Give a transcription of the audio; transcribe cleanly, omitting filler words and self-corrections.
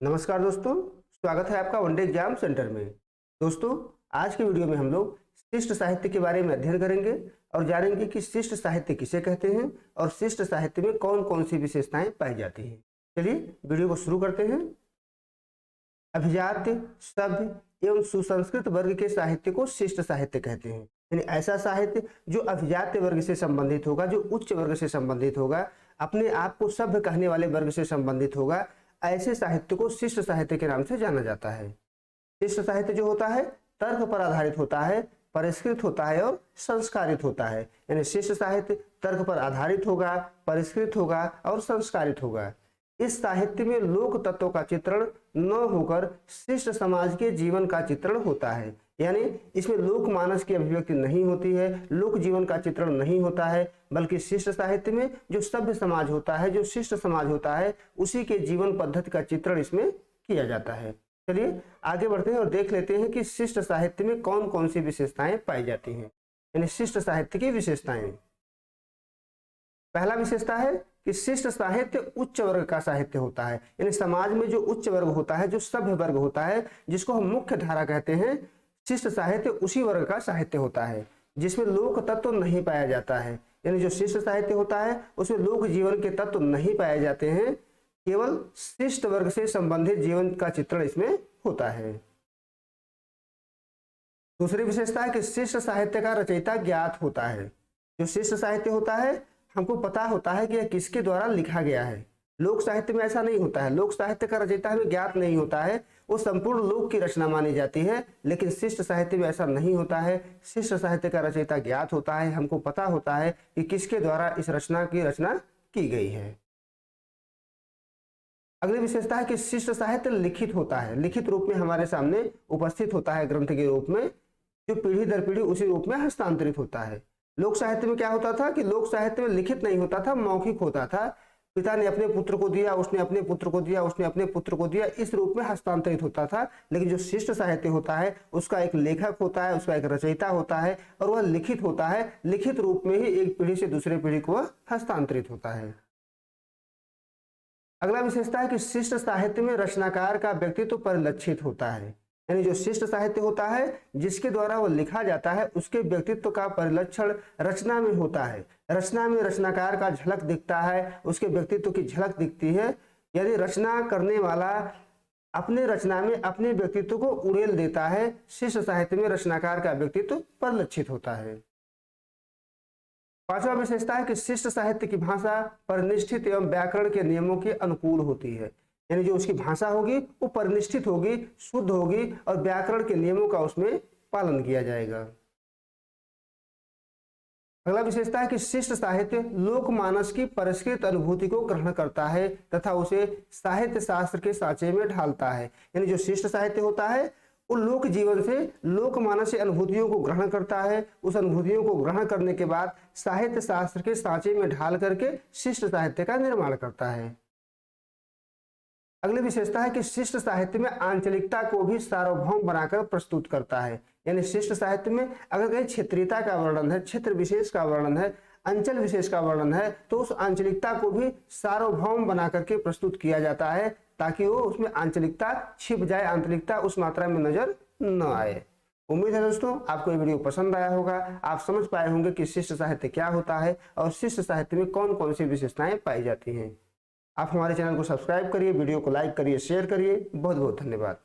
नमस्कार दोस्तों, स्वागत है आपका वनडे एग्जाम सेंटर में। दोस्तों, आज के वीडियो में हम लोग शिष्ट साहित्य के बारे में अध्ययन करेंगे और जानेंगे कि शिष्ट साहित्य किसे कहते हैं और शिष्ट साहित्य में कौन कौन सी विशेषताएं पाई जाती हैं। चलिए वीडियो को शुरू करते हैं। अभिजात्य, सभ्य एवं सुसंस्कृत वर्ग के साहित्य को शिष्ट साहित्य कहते हैं। यानी ऐसा साहित्य जो अभिजात्य वर्ग से संबंधित होगा, जो उच्च वर्ग से संबंधित होगा, अपने आप को सभ्य कहने वाले वर्ग से संबंधित होगा, ऐसे साहित्य को शिष्ट साहित्य के नाम से जाना जाता है। शिष्ट साहित्य जो होता है तर्क पर आधारित होता है, परिष्कृत होता है और संस्कारित होता है। यानी शिष्ट साहित्य तर्क पर आधारित होगा, परिष्कृत होगा और संस्कारित होगा। इस साहित्य में लोक तत्वों का चित्रण न होकर शिष्ट समाज के जीवन का चित्रण होता है। यानी इसमें लोक मानस की अभिव्यक्ति नहीं होती है, लोक जीवन का चित्रण नहीं होता है, बल्कि शिष्ट साहित्य में जो सभ्य समाज होता है, जो शिष्ट समाज होता है, उसी के जीवन पद्धति का चित्रण इसमें किया जाता है। चलिए आगे बढ़ते हैं और देख लेते हैं कि शिष्ट साहित्य में कौन कौन सी विशेषताएं पाई जाती हैं। यानी शिष्ट साहित्य की विशेषताएं। पहला विशेषता है कि शिष्ट साहित्य उच्च वर्ग का साहित्य होता है। यानी समाज में जो उच्च वर्ग होता है, जो सभ्य वर्ग होता है, जिसको हम मुख्य धारा कहते हैं, शिष्ट साहित्य उसी वर्ग का साहित्य होता है जिसमें लोक तत्व नहीं पाया जाता है। यानी जो शिष्ट साहित्य होता है उसमें लोक जीवन के तत्व नहीं पाए जाते हैं, केवल शिष्ट वर्ग से संबंधित जीवन का चित्रण इसमें होता है। दूसरी विशेषता है कि शिष्ट साहित्य का रचयिता ज्ञात होता है। जो शिष्ट साहित्य होता है हमको पता होता है कि यह किसके द्वारा लिखा गया है। लोक साहित्य में ऐसा नहीं होता है। लोक साहित्य का रचयिता हमें ज्ञात नहीं होता है, वो संपूर्ण लोक की रचना मानी जाती है। लेकिन शिष्ट साहित्य में ऐसा नहीं होता है। शिष्ट साहित्य का रचयिता ज्ञात होता है, हमको पता होता है कि किसके द्वारा इस रचना की रचना की गई है। अगली विशेषता है कि शिष्ट साहित्य लिखित होता है, लिखित रूप में हमारे सामने उपस्थित होता है ग्रंथ के रूप में, जो पीढ़ी दर पीढ़ी उसी रूप में हस्तांतरित होता है। लोक साहित्य में क्या होता था कि लोक साहित्य में लिखित नहीं होता था, मौखिक होता था। पिता ने अपने पुत्र को दिया, उसने अपने पुत्र को दिया, उसने अपने पुत्र को दिया, इस रूप में हस्तांतरित होता था। लेकिन जो शिष्ट साहित्य होता है उसका एक लेखक होता है, उसका एक रचयिता होता है और वह लिखित होता है। लिखित रूप में ही एक पीढ़ी से दूसरे पीढ़ी को हस्तांतरित होता है। अगला विशेषता है कि शिष्ट साहित्य में रचनाकार का व्यक्तित्व परिलक्षित होता है। यानी जो शिष्ट साहित्य होता है जिसके द्वारा वो लिखा जाता है उसके व्यक्तित्व का परिलक्षण रचना में होता है। रचना में रचनाकार का झलक दिखता है, उसके व्यक्तित्व की झलक दिखती है। यदि रचना करने वाला अपने रचना में अपने व्यक्तित्व को उड़ेल देता है, शिष्ट साहित्य में रचनाकार का व्यक्तित्व परिलक्षित होता है। पांचवा विशेषता है कि शिष्ट साहित्य की भाषा परिनिष्ठित एवं व्याकरण के नियमों के अनुकूल होती है। यानी जो उसकी भाषा होगी वो परिनिष्ठित होगी, शुद्ध होगी और व्याकरण के नियमों का उसमें पालन किया जाएगा। अगला विशेषता है कि शिष्ट साहित्य लोकमानस की परिष्कृत अनुभूति को ग्रहण करता है तथा उसे साहित्य शास्त्र के सांचे में ढालता है। यानी जो शिष्ट साहित्य होता है वो लोक जीवन से लोकमानस से अनुभूतियों को ग्रहण करता है। उस अनुभूतियों को ग्रहण करने के बाद साहित्य शास्त्र के सांचे में ढाल करके शिष्ट साहित्य का निर्माण करता है। अगली विशेषता है कि शिष्ट साहित्य में आंचलिकता को भी सार्वभौम बनाकर प्रस्तुत करता है। यानी शिष्ट साहित्य में अगर कहीं क्षेत्रीयता का वर्णन है, क्षेत्र विशेष का वर्णन है, अंचल विशेष का वर्णन है, तो उस आंचलिकता को भी सार्वभौम बना करके प्रस्तुत किया जाता है ताकि वो उसमें आंचलिकता छिप जाए, आंतरिकता उस मात्रा में नजर न आए। उम्मीद है दोस्तों आपको ये वीडियो पसंद आया होगा, आप समझ पाए होंगे कि शिष्ट साहित्य क्या होता है और शिष्ट साहित्य में कौन कौन सी विशेषताएं पाई जाती हैं। आप हमारे चैनल को सब्सक्राइब करिए, वीडियो को लाइक करिए, शेयर करिए। बहुत बहुत धन्यवाद।